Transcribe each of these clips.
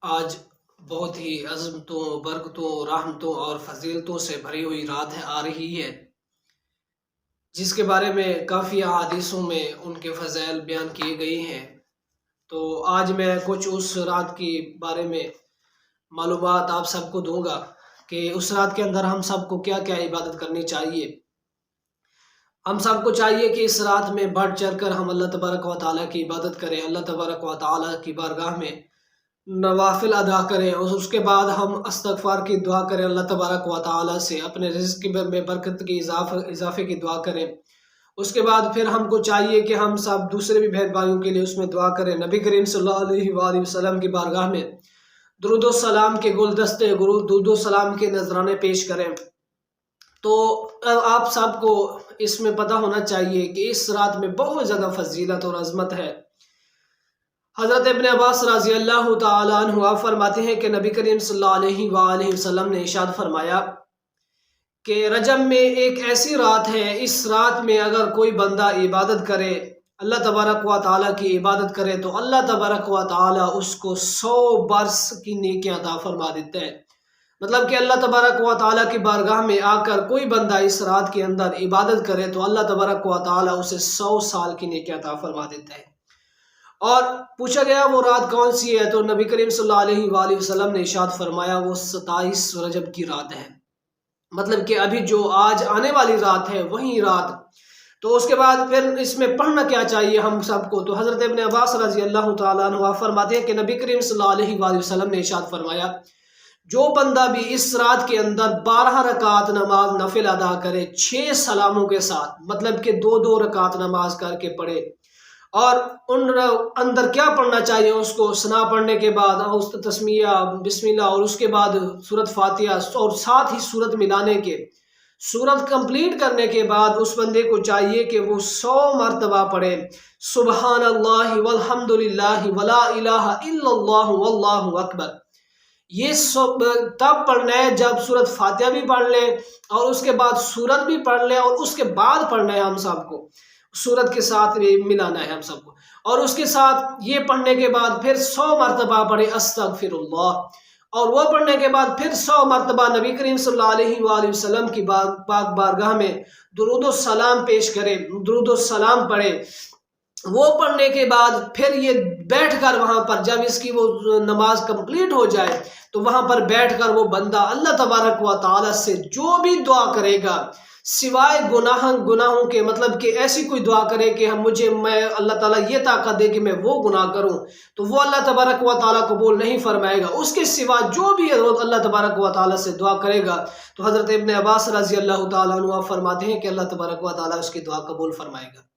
آج بہت ہی عظمتوں، برکتوں، رحمتوں اور فضیلتوں سے بھری ہوئی رات آ رہی ہے، جس کے بارے میں کافی احادیثوں میں ان کے فضائل بیان کیے گئے ہیں۔ تو آج میں کچھ اس رات کے بارے میں معلومات آپ سب کو دوں گا کہ اس رات کے اندر ہم سب کو کیا کیا عبادت کرنی چاہیے۔ ہم سب کو چاہیے کہ اس رات میں بڑھ چڑھ کر ہم اللہ تبارک و تعالیٰ کی عبادت کریں، اللہ تبارک و تعالیٰ کی بارگاہ میں نوافل ادا کریں، اور اس کے بعد ہم استغفار کی دعا کریں، اللہ تبارک و تعالیٰ سے اپنے رزق میں برکت کی اضافے کی دعا کریں۔ اس کے بعد پھر ہم کو چاہیے کہ ہم سب دوسرے بھی بہن بھائیوں کے لیے اس میں دعا کریں، نبی کریم صلی اللہ علیہ وآلہ وسلم کی بارگاہ میں درود و سلام کے گلدستے، درود و سلام کے نذرانے پیش کریں۔ تو آپ سب کو اس میں پتہ ہونا چاہیے کہ اس رات میں بہت زیادہ فضیلت اور عظمت ہے۔ حضرت ابن عباس رضی اللہ تعالیٰ عنہ فرماتے ہیں کہ نبی کریم صلی اللہ علیہ وآلہ وسلم نے ارشاد فرمایا کہ رجب میں ایک ایسی رات ہے، اس رات میں اگر کوئی بندہ عبادت کرے، اللہ تبارک و تعالیٰ کی عبادت کرے، تو اللہ تبارک و تعالیٰ اس کو 100 برس کی نیکیاں عطا فرما دیتے ہیں۔ مطلب کہ اللہ تبارک و تعالیٰ کی بارگاہ میں آ کر کوئی بندہ اس رات کے اندر عبادت کرے تو اللہ تبارک و تعالیٰ اسے 100 سال کی نیکیاں عطا فرما دیتا ہے۔ اور پوچھا گیا وہ رات کون سی ہے، تو نبی کریم صلی اللہ علیہ وآلہ وسلم نے ارشاد فرمایا وہ 27 رجب کی رات ہے، مطلب کہ ابھی جو آج آنے والی رات ہے وہی رات۔ تو اس کے بعد پھر اس میں پڑھنا کیا چاہیے ہم سب کو، تو حضرت ابن عباس رضی اللہ تعالیٰ عنہ فرماتے ہیں کہ نبی کریم صلی اللہ علیہ وآلہ وسلم نے ارشاد فرمایا جو بندہ بھی اس رات کے اندر 12 رکعت نماز نفل ادا کرے 6 سلاموں کے ساتھ، مطلب کہ 2 رکعت نماز کر کے پڑھے، اور ان اندر کیا پڑھنا چاہیے اس کو، ثنا پڑھنے کے بعد تسمیہ بسم اللہ، اور اس کے بعد سورت فاتحہ، اور ساتھ ہی سورت ملانے کے سورت کمپلیٹ کرنے کے بعد اس بندے کو چاہیے کہ وہ 100 مرتبہ پڑھے سبحان اللہ والحمد للہ ولا الہ الا اللہ واللہ اکبر۔ یہ تب پڑھنا ہے جب سورت فاتحہ بھی پڑھ لیں اور اس کے بعد سورت بھی پڑھ لیں، اور اس کے بعد پڑھنا ہے ہم سب کو، سورت کے ساتھ ملانا ہے ہم سب کو، اور اس کے ساتھ یہ پڑھنے کے بعد پھر 100 مرتبہ پڑھے استغفر اللہ، اور وہ پڑھنے کے بعد پھر 100 مرتبہ نبی کریم صلی اللہ علیہ وآلہ وسلم کی پاک بارگاہ میں درود و سلام پیش کرے، درود و سلام پڑھے۔ وہ پڑھنے کے بعد پھر یہ بیٹھ کر وہاں پر جب اس کی وہ نماز کمپلیٹ ہو جائے تو وہاں پر بیٹھ کر وہ بندہ اللہ تبارک و تعالیٰ سے جو بھی دعا کرے گا سوائے گناہوں کے، مطلب کہ ایسی کوئی دعا کرے کہ میں اللہ تعالیٰ یہ طاقت دے کہ میں وہ گناہ کروں، تو وہ اللہ تبارک و تعالیٰ قبول نہیں فرمائے گا۔ اس کے سوا جو بھی اللہ تبارک و تعالیٰ سے دعا کرے گا تو حضرت ابن عباس رضی اللہ تعالیٰ عنہ فرماتے ہیں کہ اللہ تبارک و تعالیٰ اس کی دعا قبول فرمائے گا۔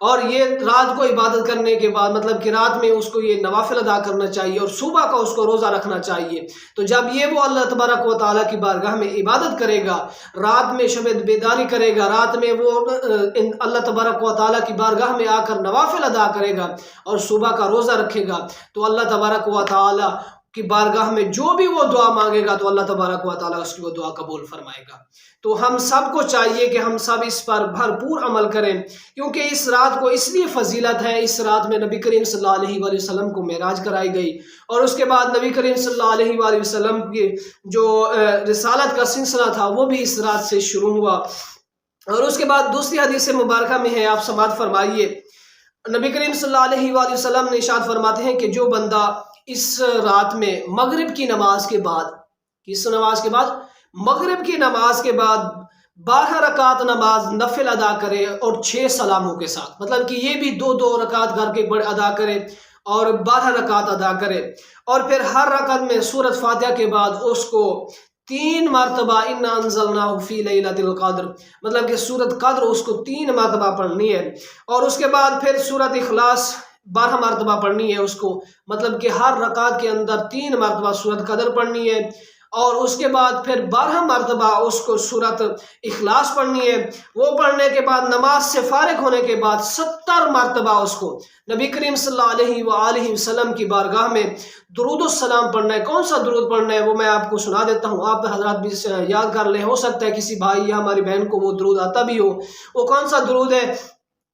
اور یہ رات کو عبادت کرنے کے بعد مطلب کہ رات میں اس کو یہ نوافل ادا کرنا چاہیے، اور صبح کا اس کو روزہ رکھنا چاہیے۔ تو جب یہ وہ اللہ تبارک و تعالیٰ کی بارگاہ میں عبادت کرے گا، رات میں شب بیداری کرے گا، رات میں وہ اللہ تبارک و تعالیٰ کی بارگاہ میں آ کر نوافل ادا کرے گا اور صبح کا روزہ رکھے گا، تو اللہ تبارک و تعالیٰ کی بارگاہ میں جو بھی وہ دعا مانگے گا تو اللہ تبارک و تعالیٰ اس کی وہ دعا قبول فرمائے گا۔ تو ہم سب کو چاہیے کہ ہم سب اس پر بھرپور عمل کریں، کیونکہ اس رات کو اس لیے فضیلت ہے، اس رات میں نبی کریم صلی اللہ علیہ وآلہ وسلم کو معراج کرائی گئی، اور اس کے بعد نبی کریم صلی اللہ علیہ وآلہ وسلم کی جو رسالت کا سلسلہ تھا وہ بھی اس رات سے شروع ہوا۔ اور اس کے بعد دوسری حدیث مبارکہ میں ہے، آپ سماعت فرمائیے، نبی کریم صلی اللہ علیہ وآلہ وسلم نے ارشاد فرماتے ہیں کہ جو بندہ اس رات میں مغرب کی نماز کے بعد، کس نماز کے بعد؟ مغرب کی نماز کے بعد 12 رکعت نماز نفل ادا کرے اور 6 سلاموں کے ساتھ، مطلب کہ یہ بھی 2 رکعت کر کے ادا کرے اور 12 رکعت ادا کرے، اور پھر ہر رکعت میں سورت فاتحہ کے بعد اس کو 3 مرتبہ انا انزلناہ فی لیلۃ القدر، مطلب کہ سورت قدر اس کو 3 مرتبہ پڑھنی ہے، اور اس کے بعد پھر سورت اخلاص 12 مرتبہ پڑھنی ہے اس کو، مطلب کہ ہر رکعت کے اندر 3 مرتبہ سورت قدر پڑھنی ہے، اور اس کے بعد پھر 12 مرتبہ اس کو سورت اخلاص پڑھنی ہے۔ وہ پڑھنے کے بعد نماز سے فارغ ہونے کے بعد 70 مرتبہ اس کو نبی کریم صلی اللہ علیہ وآلہ وسلم کی بارگاہ میں درود السلام پڑھنا ہے۔ کون سا درود پڑھنا ہے وہ میں آپ کو سنا دیتا ہوں، آپ حضرات بھی یاد کر لیں، ہو سکتا ہے کسی بھائی یا ہماری بہن کو وہ درود آتا بھی ہو۔ وہ کون سا درود ہے؟